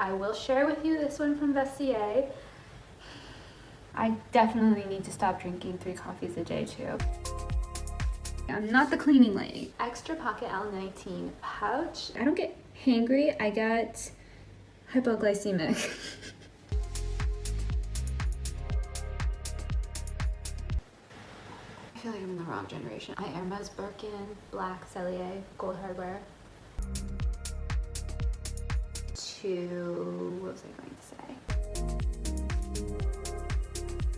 I will share with you this one from Vestiaire. I definitely need to stop drinking 3 coffees a day too. I'm not the cleaning lady. Extra Pocket L19 pouch. I don't get hangry, I get hypoglycemic. I feel like I'm in the wrong generation. My Hermès Birkin, black Cellier, gold hardware. What was I going to say?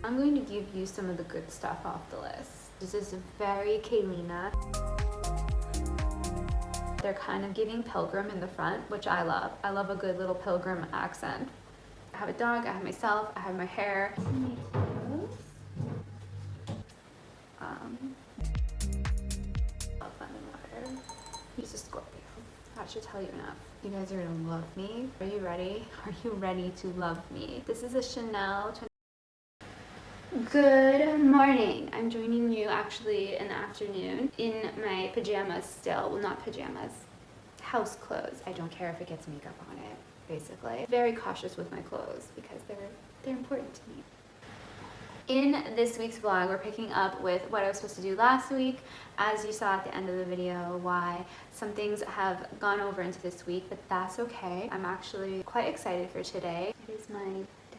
I'm going to give you some of the good stuff off the list. This is very Kayleena. They're kind of giving pilgrim in the front, which I love. I love a good little pilgrim accent. I have a dog, I have myself, I have my hair. He's a Scorpio. That should tell you enough. You guys are gonna love me. Are you ready? Are you ready to love me? This is a Chanel. Good morning. I'm joining you actually in the afternoon in my pajamas still. Well, not pajamas. House clothes. I don't care if it gets makeup on it, basically. Very cautious with my clothes because they're important to me. In this week's vlog, we're picking up with what I was supposed to do last week. As you saw at the end of the video, why some things have gone over into this week, but that's okay. I'm actually quite excited for today. It is my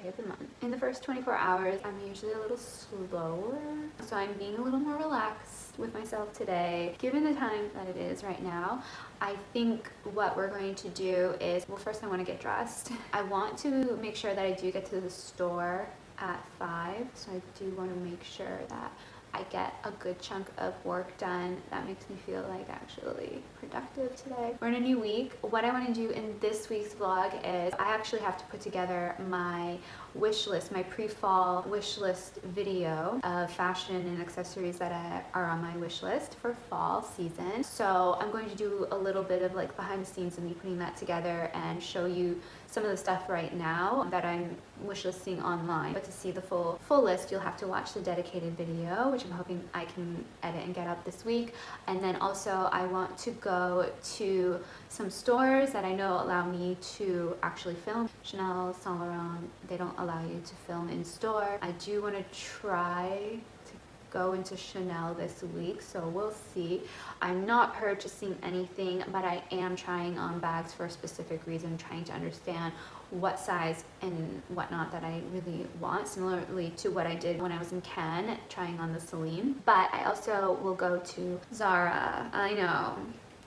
day of the month. In the first 24 hours, I'm usually a little slower, so I'm being a little more relaxed with myself today. Given the time that it is right now, I think what we're going to do is, well, first I want to get dressed. I want to make sure that I do get to the store at 5, so I do want to make sure that I get a good chunk of work done. That makes me feel like actually productive today. We're in a new week. What I want to do in this week's vlog is I actually have to put together my wish list, my pre-fall wish list video of fashion and accessories that are on my wish list for fall season. So I'm going to do a little bit of like behind the scenes of me putting that together and show you some of the stuff right now that I'm wish listing online. But to see the full list, you'll have to watch the dedicated video, which I'm hoping I can edit and get up this week. And then also I want to go to some stores that I know allow me to actually film. Chanel, Saint Laurent, they don't allow you to film in store. I do want to try to go into Chanel this week, so we'll see. I'm not purchasing anything, but I am trying on bags for a specific reason, trying to understand what size and whatnot that I really want, similarly to what I did when I was in Cannes, trying on the Celine. But I also will go to Zara. I know,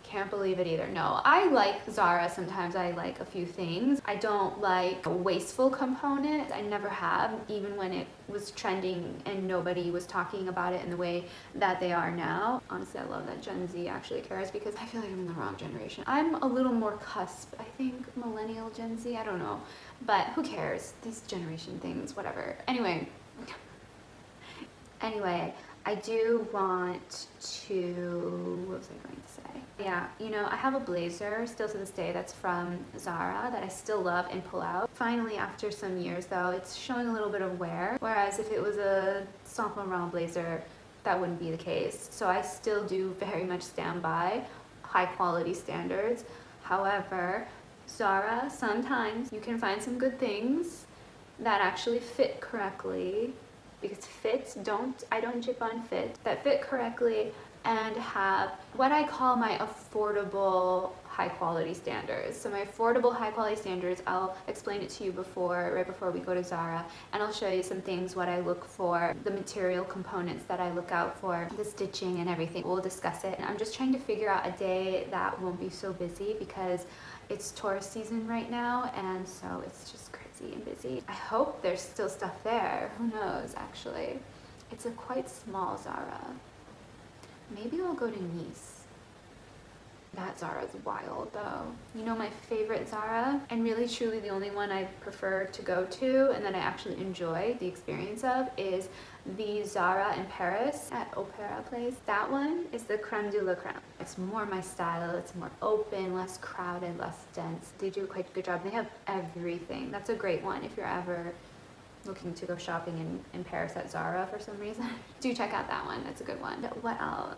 can't believe it either. No, I like Zara. Sometimes I like a few things. I don't like a wasteful component. I never have, even when it was trending and nobody was talking about it in the way that they are now. Honestly, I love that Gen Z actually cares because I feel like I'm in the wrong generation. I'm a little more cusp, I think, millennial Gen Z, I don't know. But who cares? These generation things, whatever. Anyway, I do want to, what was I going to say? Yeah, you know, I have a blazer still to this day that's from Zara that I still love and pull out. Finally, after some years though, it's showing a little bit of wear. Whereas if it was a Saint Laurent blazer, that wouldn't be the case. So I still do very much stand by high quality standards. However, Zara, sometimes you can find some good things that actually fit correctly, because I don't jip on fit, that fit correctly and have what I call my affordable high quality standards. So my affordable high quality standards, I'll explain it to you right before we go to Zara, and I'll show you some things, what I look for, the material components that I look out for, the stitching and everything. We'll discuss it. And I'm just trying to figure out a day that won't be so busy because it's tourist season right now, and so it's just crazy and busy. I hope there's still stuff there. Who knows, actually. It's a quite small Zara. Maybe I'll go to Nice. That Zara's wild though. You know my favorite Zara, and really truly the only one I prefer to go to and that I actually enjoy the experience of, is the Zara in Paris at Opera Place. That one is the creme de la creme. It's more my style, it's more open, less crowded, less dense. They do quite a good job. They have everything. That's a great one if you're ever looking to go shopping in Paris at Zara for some reason. Do check out that one, that's a good one. What else?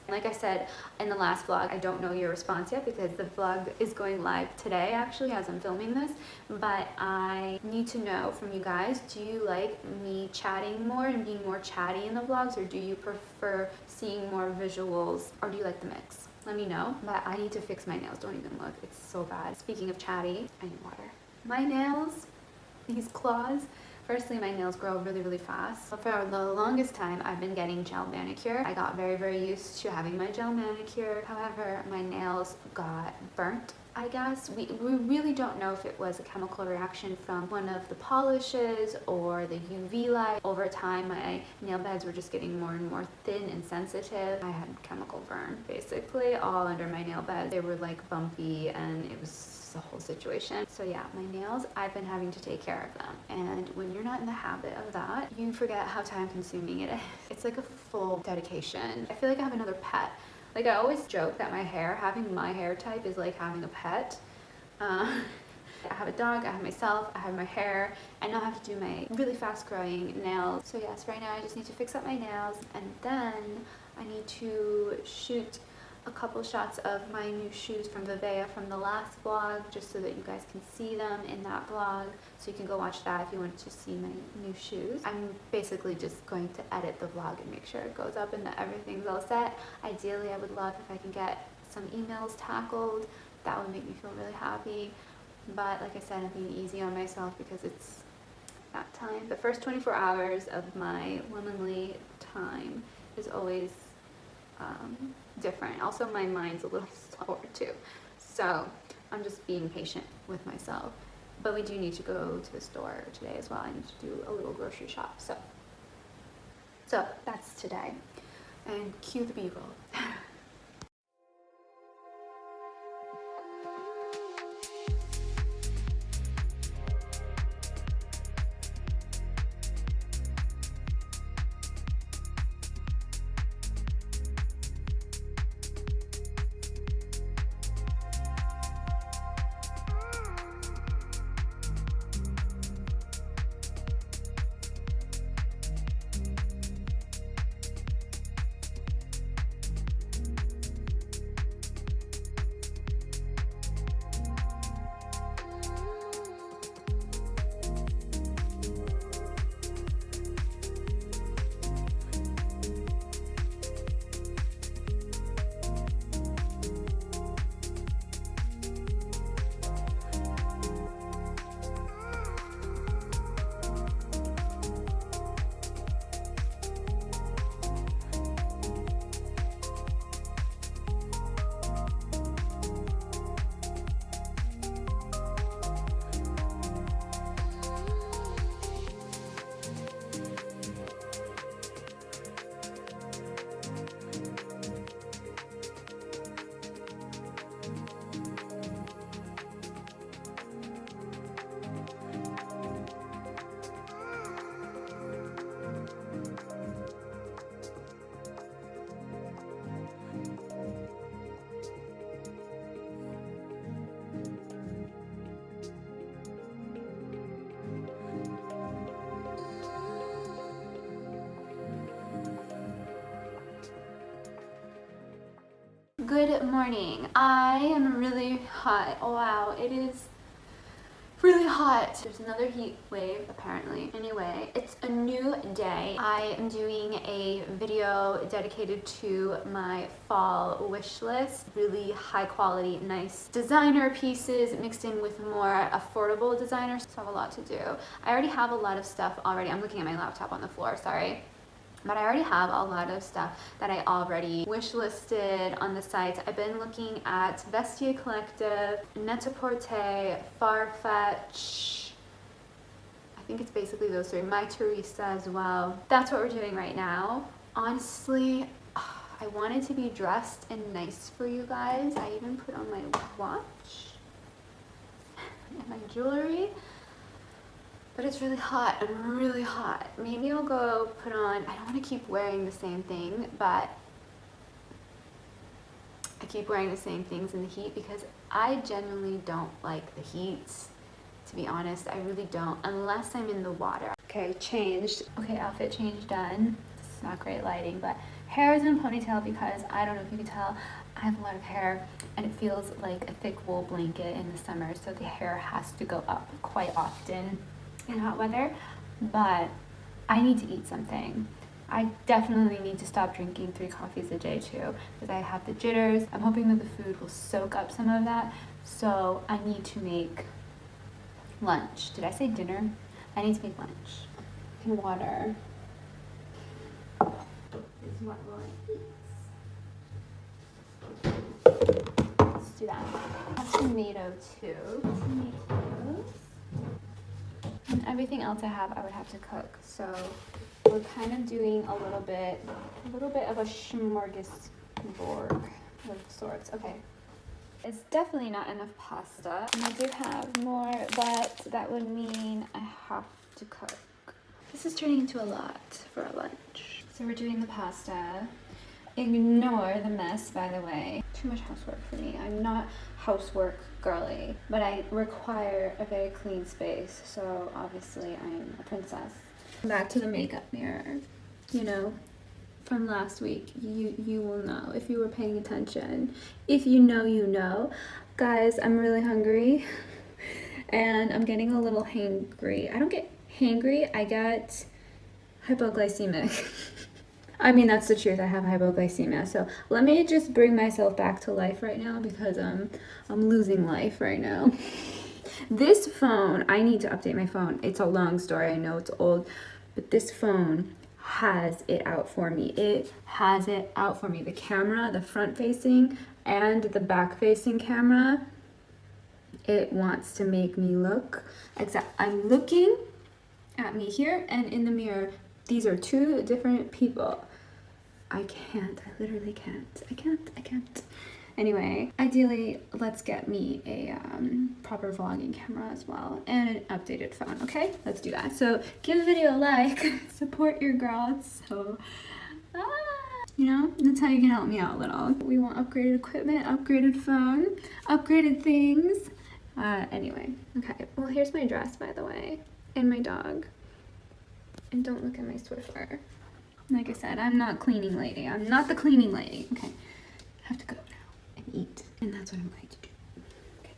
Like I said in the last vlog, I don't know your response yet because the vlog is going live today actually as I'm filming this, but I need to know from you guys, do you like me chatting more and being more chatty in the vlogs, or do you prefer seeing more visuals, or do you like the mix? Let me know. But I need to fix my nails. Don't even look. It's so bad. Speaking of chatty, I need water. My nails, these claws, firstly, my nails grow really, really fast. So for the longest time, I've been getting gel manicure. I got very, very used to having my gel manicure. However, my nails got burnt, I guess. We really don't know if it was a chemical reaction from one of the polishes or the UV light. Over time, my nail beds were just getting more and more thin and sensitive. I had chemical burn, basically, all under my nail bed. They were like bumpy, and it was the whole situation. So yeah, my nails, I've been having to take care of them. And when you're not in the habit of that, you forget how time consuming it is. It's like a full dedication. I feel like I have another pet. Like I always joke that having my hair type is like having a pet. I have a dog, I have myself, I have my hair, and now I have to do my really fast growing nails. So yes, right now I just need to fix up my nails, and then I need to shoot a couple shots of my new shoes from Vivea from the last vlog, just so that you guys can see them in that vlog. So you can go watch that if you want to see my new shoes. I'm basically just going to edit the vlog and make sure it goes up and that everything's all set. Ideally, I would love if I can get some emails tackled. That would make me feel really happy. But like I said, I'm being easy on myself because it's that time. The first 24 hours of my womanly time is always different. Also, my mind's a little slower too. So I'm just being patient with myself. But we do need to go to the store today as well. I need to do a little grocery shop. So that's today. And cue the B-roll. Good morning. I am really hot. Oh, wow, it is really hot. There's another heat wave apparently. Anyway, it's a new day. I am doing a video dedicated to my fall wish list. Really high quality, nice designer pieces mixed in with more affordable designers. So I have a lot to do. I already have a lot of stuff already. I'm looking at my laptop on the floor, sorry. But I already have a lot of stuff that I already wish listed on the site. I've been looking at Vestiaire Collective, Net-a-Porter, Farfetch. I think it's basically those three. My Teresa as well. That's what we're doing right now. Honestly, I wanted to be dressed and nice for you guys. I even put on my watch and my jewelry. But it's really hot. I'm really hot. Maybe I'll go put on, I don't want to keep wearing the same thing, but I keep wearing the same things in the heat because I genuinely don't like the heat. To be honest, I really don't, unless I'm in the water. Okay, changed. Okay, outfit change done. It's not great lighting, but hair is in a ponytail because I don't know if you can tell, I have a lot of hair and it feels like a thick wool blanket in the summer, so the hair has to go up quite often in hot weather. But I need to eat something. I definitely need to stop drinking 3 coffees a day too, because I have the jitters. I'm hoping that the food will soak up some of that, so I need to make lunch. Did I say dinner? I need to make lunch. And water. This is what we'll eat. Let's do that. I have tomato too. Tomatoes. And everything else I have, I would have to cook. So we're kind of doing a little bit of a smorgasbord of sorts. Okay. It's definitely not enough pasta. And I do have more, but that would mean I have to cook. This is turning into a lot for a lunch. So we're doing the pasta. Ignore the mess, by the way. Too much housework for me. I'm not housework girly, but I require a very clean space, so obviously I'm a princess. Back to the makeup mirror. You know, from last week, you will know if you were paying attention. If you know, you know. Guys, I'm really hungry and I'm getting a little hangry. I don't get hangry, I get hypoglycemic. I mean, that's the truth. I have hypoglycemia. So let me just bring myself back to life right now because I'm losing life right now. This phone, I need to update my phone. It's a long story. I know it's old, but this phone has it out for me. It has it out for me. The camera, the front facing and the back facing camera, it wants to make me look, except I'm looking at me here and in the mirror. These are 2 different people. I can't, I literally can't. I can't. Anyway, ideally, let's get me a proper vlogging camera as well and an updated phone, okay? Let's do that. So give the video a like, support your girl. So, you know, that's how you can help me out a little. We want upgraded equipment, upgraded phone, upgraded things. Anyway, okay. Well, here's my dress, by the way, and my dog. And don't look at my Swiffer. Like I said, I'm not cleaning lady. I'm not the cleaning lady. Okay, I have to go now and eat. And that's what I'm going to do. Okay.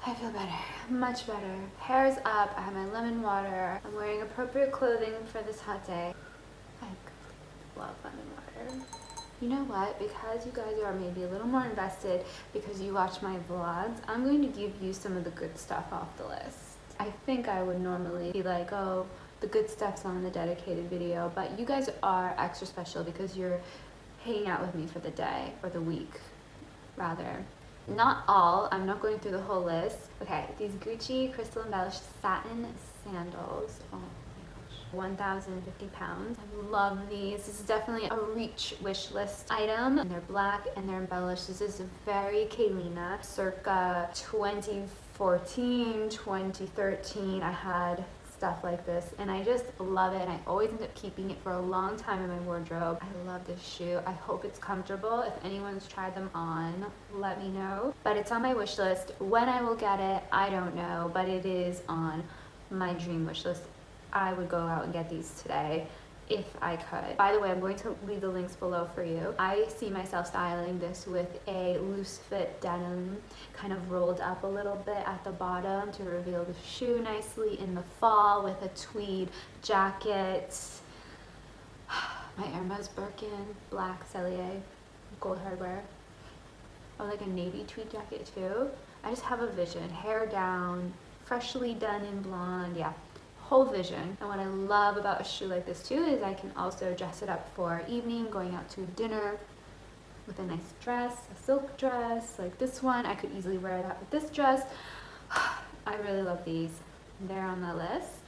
I feel better. Much better. Hair's up. I have my lemon water. I'm wearing appropriate clothing for this hot day. I love lemon water. You know what, because you guys are maybe a little more invested because you watch my vlogs, I'm going to give you some of the good stuff off the list. I think I would normally be like, oh, the good stuff's on the dedicated video, but you guys are extra special because you're hanging out with me for the day, or the week, rather. Not all, I'm not going through the whole list. Okay, these Gucci crystal embellished satin sandals. Oh. 1,050 pounds. I love these. This is definitely a reach wish list item. And they're black and they're embellished. This is very Kayleena, circa 2014, 2013. I had stuff like this and I just love it, and I always end up keeping it for a long time in my wardrobe. I love this shoe. I hope it's comfortable. If anyone's tried them on, let me know. But it's on my wish list. When I will get it, I don't know, but it is on my dream wish list. I would go out and get these today if I could. By the way, I'm going to leave the links below for you. I see myself styling this with a loose fit denim, kind of rolled up a little bit at the bottom to reveal the shoe nicely in the fall, with a tweed jacket, my Hermès Birkin, black Cellier, gold hardware, or like a navy tweed jacket too. I just have a vision, hair down, freshly done in blonde, yeah. Whole vision. And what I love about a shoe like this too is I can also dress it up for evening, going out to dinner with a nice dress, a silk dress like this one. I could easily wear that with this dress. I really love these. They're on the list.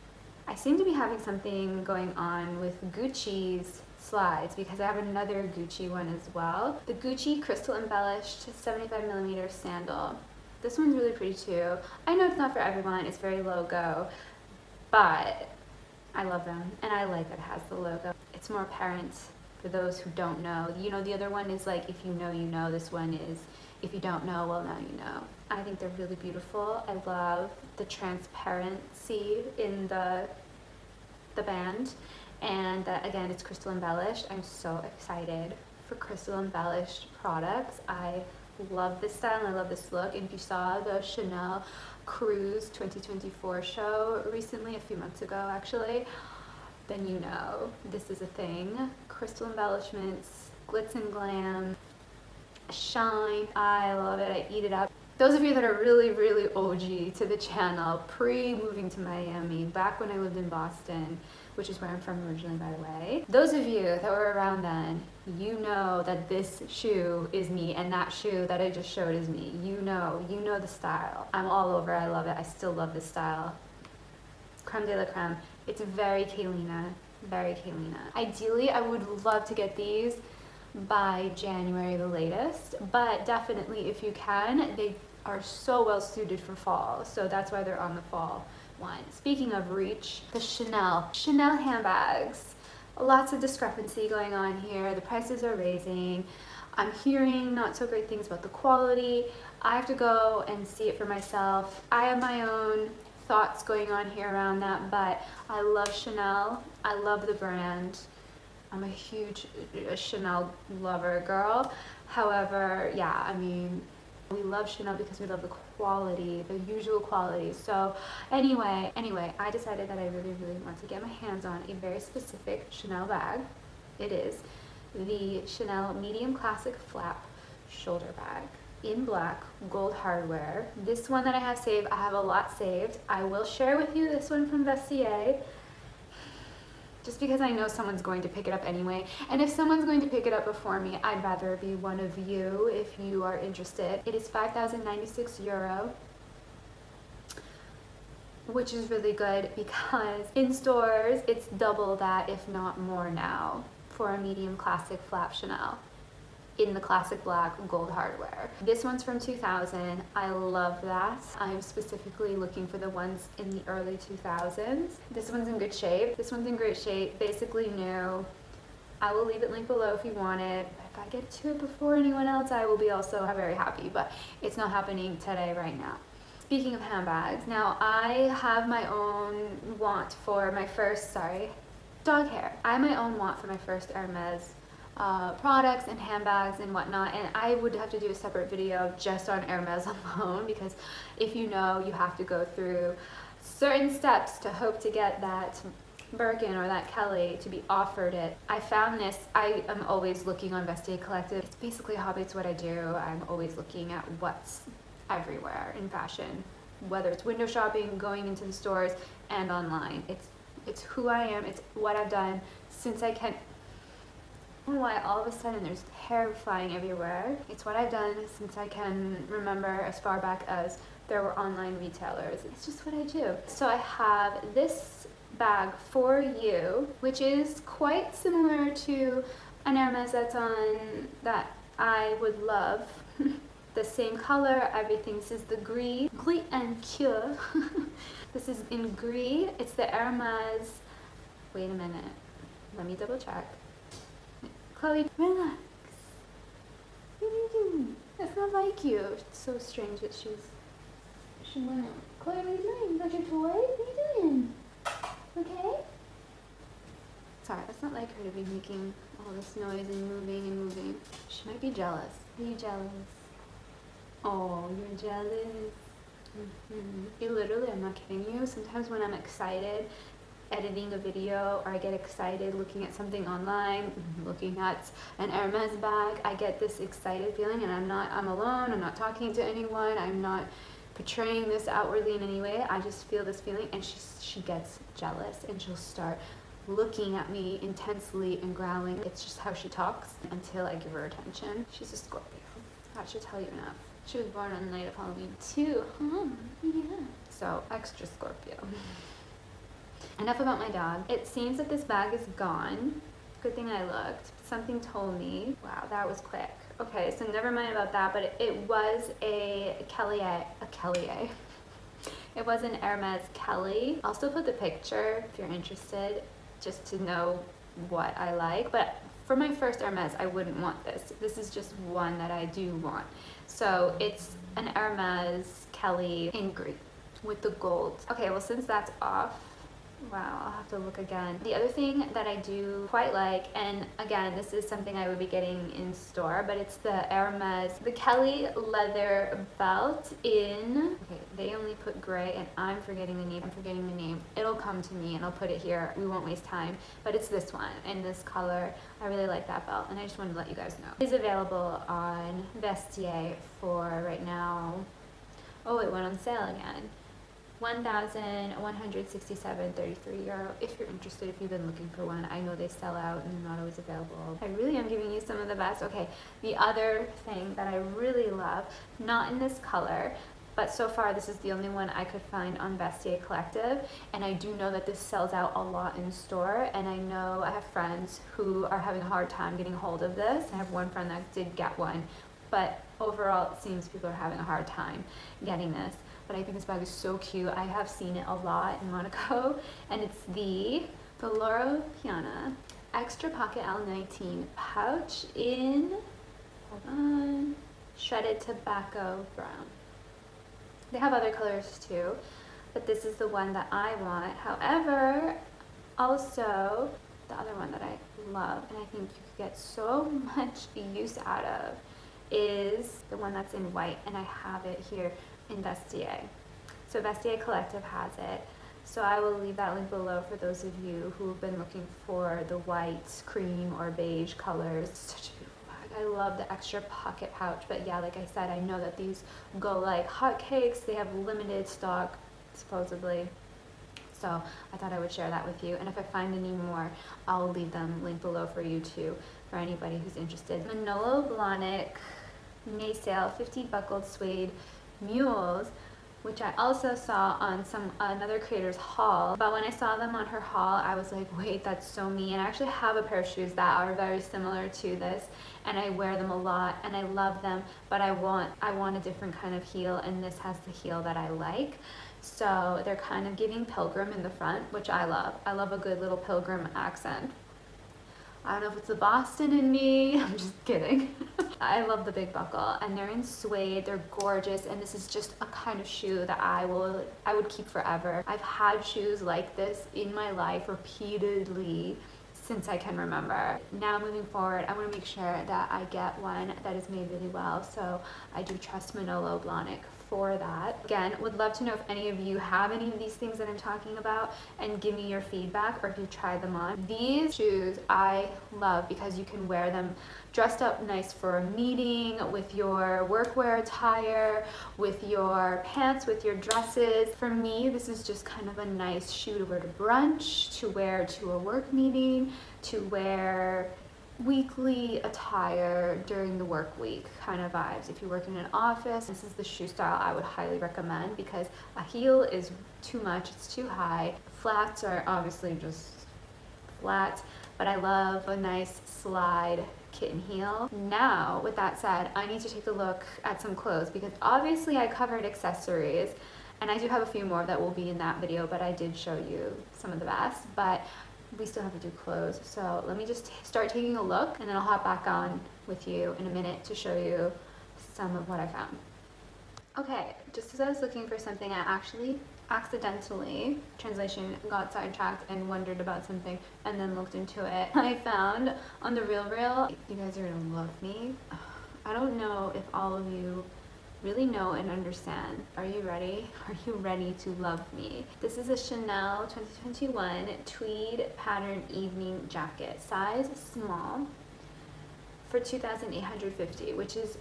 I seem to be having something going on with Gucci's slides because I have another Gucci one as well. The Gucci crystal embellished 75mm sandal. This one's really pretty too. I know it's not for everyone, it's very logo, but I love them and I like that it has the logo. It's more apparent For those who don't know, you know, the other one is like, if you know, you know. This one is, if you don't know, well, now you know. I think they're really beautiful. I love the transparency in the band, and again, it's crystal embellished. I'm so excited for crystal embellished products. I love this style and I love this look. And if you saw the Chanel Cruise 2024 show recently, a few months ago actually, then you know this is a thing. Crystal embellishments, glitz and glam, shine. I love it. I eat it up. Those of you that are really, really OG to the channel, pre-moving to Miami, back when I lived in Boston, which is where I'm from originally, by the way. Those of you that were around then, you know that this shoe is me, and that shoe that I just showed is me. You know the style. I'm all over, I love it. I still love this style. Creme de la creme. It's very Kayleena, very Kayleena. Ideally, I would love to get these by January the latest, but definitely if you can, they are so well suited for fall, so that's why they're on the fall one. Speaking of reach, the Chanel handbags. Lots of discrepancy going on here. The prices are raising. I'm hearing not so great things about the quality. I have to go and see it for myself. I have my own thoughts going on here around that, but I love Chanel. I love the brand. I'm a huge Chanel lover girl. However, yeah, I mean, we love Chanel because we love the quality, the usual quality. So anyway, I decided that I really, really want to get my hands on a very specific Chanel bag. It is the Chanel Medium Classic Flap Shoulder Bag in black, gold hardware. This one that I have saved, I have a lot saved. I will share with you this one from Vestiaire, just because I know someone's going to pick it up anyway. And if someone's going to pick it up before me, I'd rather it be one of you if you are interested. It is €5,096, which is really good because in stores, it's double that, if not more now, for a medium classic flap Chanel in the classic black gold hardware. This one's from 2000. I love that. I'm specifically looking for the ones in the early 2000s. This one's in good shape. This one's in great shape, basically new. I will leave it linked below if you want it. But if I get to it before anyone else, I will be also very happy, but it's not happening today right now. Speaking of handbags, now I have my own want for my first, dog hair. I have my own want for my first Hermès products and handbags and whatnot, and I would have to do a separate video just on Hermès alone, because if you know, you have to go through certain steps to hope to get that Birkin or that Kelly to be offered it. I found this. I am always looking on Vestiaire Collective. It's basically a hobby. It's what I do. I'm always looking at what's everywhere in fashion, whether it's window shopping, going into the stores, and online. It's who I am. It's what I've done since I can. I don't know why all of a sudden there's hair flying everywhere. It's what I've done since I can remember, as far back as there were online retailers. It's just what I do. So I have this bag for you, which is quite similar to an Hermès that's on that I would love. The same color, everything. This is the Gris and Cure. This is in Gris. It's the Hermès. Wait a minute. Let me double check. Chloe, relax. What are you doing? That's not like you. It's so strange that she went. Chloe, what are you doing? You got your toy? What are you doing? Okay? Sorry, it's not like her to be making all this noise and moving. She might be jealous. Are you jealous? Oh, you're jealous? You literally, I'm not kidding you. Sometimes when I'm excited editing a video, or I get excited looking at something online, looking at an Hermès bag, I get this excited feeling, and I'm alone, I'm not talking to anyone, I'm not portraying this outwardly in any way. I just feel this feeling, and she gets jealous, and she'll start looking at me intensely and growling. It's just how she talks until I give her attention. She's a Scorpio. That should tell you enough. She was born on the night of Halloween too. Yeah. So extra Scorpio. Enough about my dog. It seems that this bag is gone. Good thing I looked. Something told me. Wow, that was quick. Okay, so never mind about that, but it was a Kelly. It was an Hermès Kelly. I'll still put the picture if you're interested, just to know what I like. But For my first Hermès, I wouldn't want this. This is just one that I do want. So it's an Hermès Kelly in green with the gold. Okay, well, since that's off, wow, I'll have to look again. The other thing that I do quite like, and again, this is something I would be getting in store, but it's the Hermès, the Kelly leather belt in, okay, they only put gray and I'm forgetting the name. It'll come to me and I'll put it here. We won't waste time, but it's this one in this color. I really like that belt and I just wanted to let you guys know. It is available on Vestiaire for right now. Oh, it went on sale again. 1,167.33 euro. If you're interested, if you've been looking for one, I know they sell out and they're not always available. I really am giving you some of the best. Okay, the other thing that I really love, not in this color, but so far this is the only one I could find on Vestiaire Collective, and I do know that this sells out a lot in store, and I know I have friends who are having a hard time getting hold of this. I have one friend that did get one, but overall it seems people are having a hard time getting this. But I think this bag is so cute. I have seen it a lot in Monaco, and it's the Loro Piana Extra Pocket L19 pouch in, hold on, shredded tobacco brown. They have other colors too, but this is the one that I want. However, also the other one that I love, and I think you could get so much use out of, is the one that's in white, and I have it here in Vestiaire. So Vestiaire Collective has it. So I will leave that link below for those of you who have been looking for the white, cream, or beige colors. It's such a beautiful bag. I love the extra pocket pouch, but yeah, like I said, I know that these go like hotcakes. They have limited stock, supposedly. So I thought I would share that with you. And if I find any more, I'll leave them linked below for you too, for anybody who's interested. Manolo Blahnik May Sale 50 buckled suede mules, which I also saw on another creator's haul, but when I saw them on her haul, I was like, wait, that's so me. And I actually have a pair of shoes that are very similar to this, and I wear them a lot and I love them, but I want a different kind of heel, and this has the heel that I like. So they're kind of giving pilgrim in the front, which I love. I love a good little pilgrim accent. I don't know if it's the Boston in me, I'm just kidding. I love the big buckle, and they're in suede, they're gorgeous, and this is just a kind of shoe that I would keep forever. I've had shoes like this in my life repeatedly since I can remember. Now moving forward, I want to make sure that I get one that is made really well, so I do trust Manolo Blahnik for that. Again, would love to know if any of you have any of these things that I'm talking about, and give me your feedback, or if you tried them on. These shoes I love because you can wear them dressed up nice for a meeting, with your workwear attire, with your pants, with your dresses. For me, this is just kind of a nice shoe to wear to brunch, to wear to a work meeting, to wear weekly attire during the work week kind of vibes. If you work in an office, this is the shoe style I would highly recommend, because a heel is too much, it's too high. Flats are obviously just flat, but I love a nice slide kitten heel. Now, with that said, I need to take a look at some clothes, because obviously I covered accessories, and I do have a few more that will be in that video, but I did show you some of the best, but we still have to do clothes. So let me just start taking a look, and then I'll hop back on with you in a minute to show you some of what I found. Okay, just as I was looking for something, I actually accidentally, translation, got sidetracked and wondered about something, and then looked into it. I found on the Real, you guys are gonna love me. I don't know if all of you really know and understand. Are you ready? Are you ready to love me? This is a Chanel 2021 tweed pattern evening jacket, size small, for $2,850, which is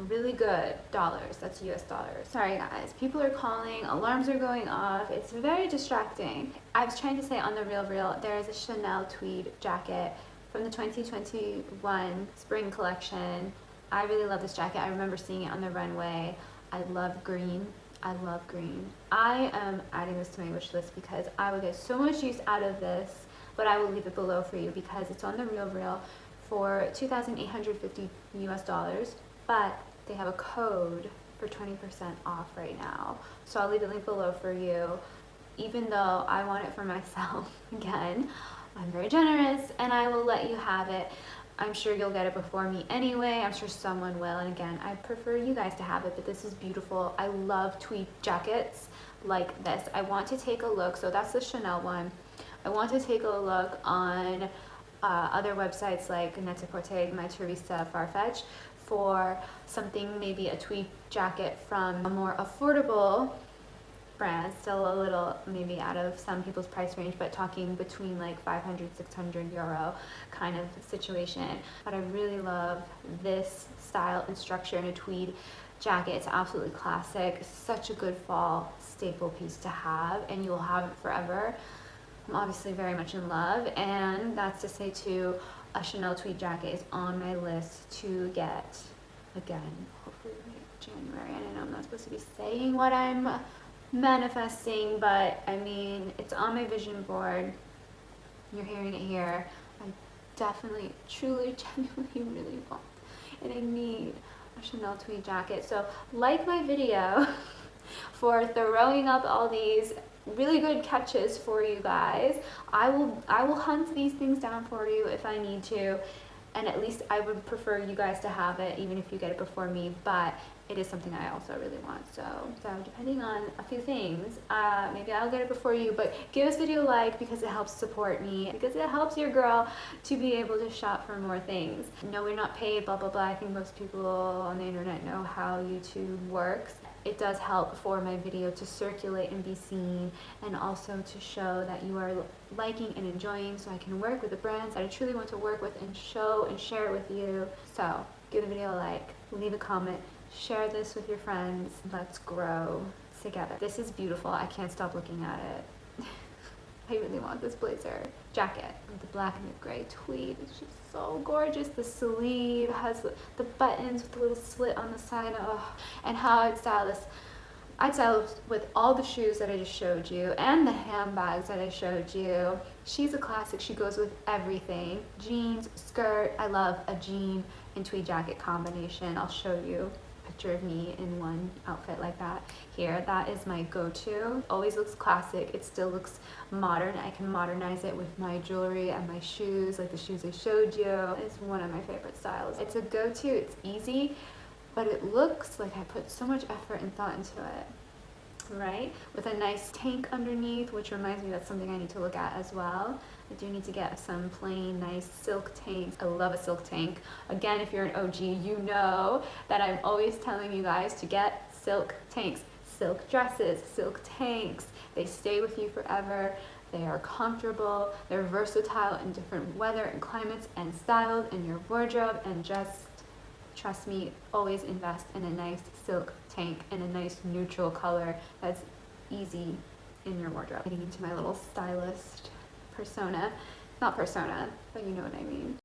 really good dollars. That's US dollars. Sorry guys, people are calling, alarms are going off. It's very distracting. I was trying to say on the Real, there is a Chanel tweed jacket from the 2021 spring collection. I really love this jacket. I remember seeing it on the runway. I love green. I love green. I am adding this to my wish list because I would get so much use out of this, but I will leave it below for you because it's on the Real for $2,850 US dollars, but they have a code for 20% off right now. So I'll leave the link below for you. Even though I want it for myself, again, I'm very generous and I will let you have it. I'm sure you'll get it before me anyway. I'm sure someone will. And again, I prefer you guys to have it, but this is beautiful. I love tweed jackets like this. I want to take a look. So that's the Chanel one. I want to take a look on other websites like Net-a-Porter, My Teresa, Farfetch for something, maybe a tweed jacket from a more affordable brand, still a little maybe out of some people's price range, but talking between like 500, 600 euro kind of situation. But I really love this style and structure in a tweed jacket. It's absolutely classic, such a good fall staple piece to have, and you will have it forever. I'm obviously very much in love, and that's to say too, a Chanel tweed jacket is on my list to get, again, hopefully January. And I know I'm not supposed to be saying what I'm manifesting, but I mean, it's on my vision board. You're hearing it here. I definitely, truly, genuinely really want and I need a Chanel tweed jacket. So like my video for throwing up all these really good catches for you guys. I will hunt these things down for you if I need to, and at least I would prefer you guys to have it even if you get it before me, but it is something I also really want. So depending on a few things, maybe I'll get it before you, but give this video a like because it helps support me, because it helps your girl to be able to shop for more things. No, we're not paid, blah, blah, blah. I think most people on the internet know how YouTube works. It does help for my video to circulate and be seen, and also to show that you are liking and enjoying, so I can work with the brands that I truly want to work with and show and share it with you. So give the video a like, leave a comment, share this with your friends. Let's grow together. This is beautiful. I can't stop looking at it. I really want this blazer jacket with the black and the gray tweed. It's just so gorgeous. The sleeve has the buttons with the little slit on the side. Oh, and how I'd style this. I'd style it with all the shoes that I just showed you and the handbags that I showed you. She's a classic. She goes with everything. Jeans, skirt. I love a jean and tweed jacket combination. I'll show you a picture of me in one outfit like that here. That is my go-to. Always looks classic. It still looks modern. I can modernize it with my jewelry and my shoes, like the shoes I showed you. It's one of my favorite styles. It's a go-to. It's easy, but it looks like I put so much effort and thought into it, right? With a nice tank underneath, which reminds me that's something I need to look at as well. I do need to get some plain, nice silk tanks. I love a silk tank. Again, if you're an OG, you know that I'm always telling you guys to get silk tanks. Silk dresses, silk tanks. They stay with you forever. They are comfortable. They're versatile in different weather and climates and styles in your wardrobe. And just trust me, always invest in a nice silk tank in a nice neutral color that's easy in your wardrobe. Getting into my little stylist persona. Not persona, but you know what I mean.